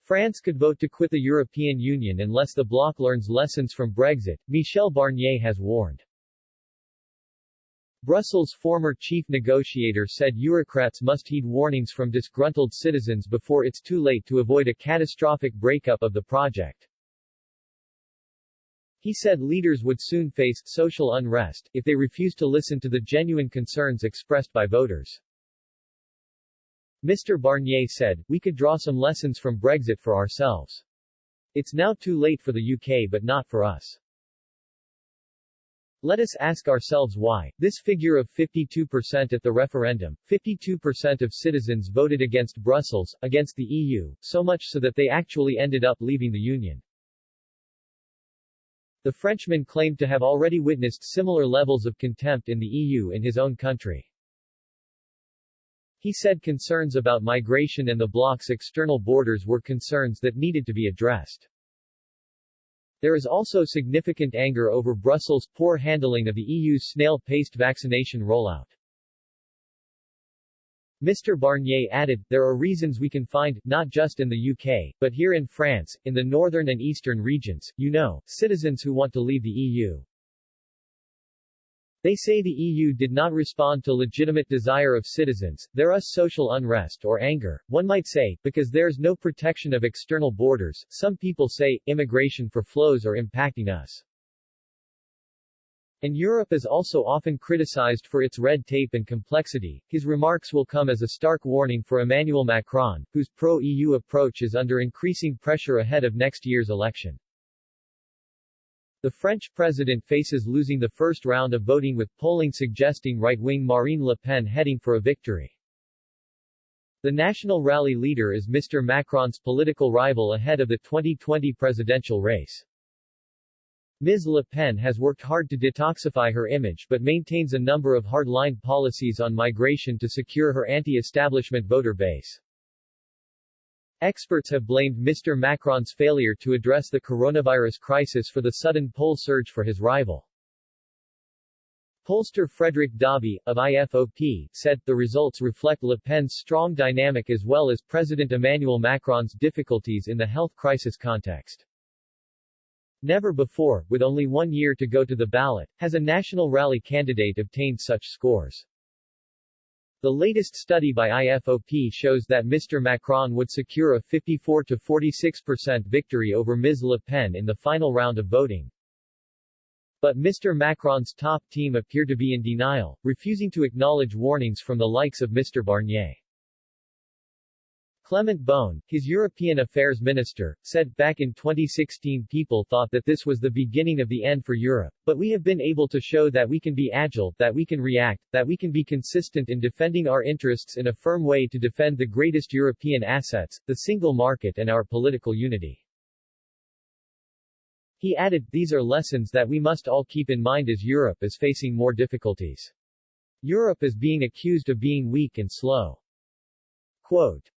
France could vote to quit the European Union unless the bloc learns lessons from Brexit, Michel Barnier has warned. Brussels' former chief negotiator said Eurocrats must heed warnings from disgruntled citizens before it's too late to avoid a catastrophic breakup of the project. He said leaders would soon face social unrest if they refuse to listen to the genuine concerns expressed by voters. Mr. Barnier said, "We could draw some lessons from Brexit for ourselves. It's now too late for the UK but not for us. Let us ask ourselves why. This figure of 52% at the referendum, 52% of citizens voted against Brussels, against the EU, so much so that they actually ended up leaving the Union." The Frenchman claimed to have already witnessed similar levels of contempt in the EU in his own country. He said concerns about migration and the bloc's external borders were concerns that needed to be addressed. There is also significant anger over Brussels' poor handling of the EU's snail-paced vaccination rollout. Mr. Barnier added, "There are reasons we can find, not just in the UK, but here in France, in the northern and eastern regions, citizens who want to leave the EU. They say the EU did not respond to legitimate desire of citizens, there is social unrest or anger, one might say, because there's no protection of external borders. Some people say, immigration for flows are impacting us. And Europe is also often criticized for its red tape and complexity." His remarks will come as a stark warning for Emmanuel Macron, whose pro-EU approach is under increasing pressure ahead of next year's election. The French president faces losing the first round of voting with polling suggesting right-wing Marine Le Pen heading for a victory. The National Rally leader is Mr. Macron's political rival ahead of the 2020 presidential race. Ms. Le Pen has worked hard to detoxify her image but maintains a number of hard-line policies on migration to secure her anti-establishment voter base. Experts have blamed Mr. Macron's failure to address the coronavirus crisis for the sudden poll surge for his rival. Pollster Frédéric Dabi, of IFOP, said, "The results reflect Le Pen's strong dynamic as well as President Emmanuel Macron's difficulties in the health crisis context." Never before, with only 1 year to go to the ballot, has a national rally candidate obtained such scores. The latest study by IFOP shows that Mr. Macron would secure a 54 to 46% victory over Ms. Le Pen in the final round of voting. But Mr. Macron's top team appear to be in denial, refusing to acknowledge warnings from the likes of Mr. Barnier. Clement Beaune, his European Affairs Minister, said, "Back in 2016 people thought that this was the beginning of the end for Europe, but we have been able to show that we can be agile, that we can react, that we can be consistent in defending our interests in a firm way to defend the greatest European assets, the single market and our political unity." He added, "These are lessons that we must all keep in mind as Europe is facing more difficulties. Europe is being accused of being weak and slow." Quote,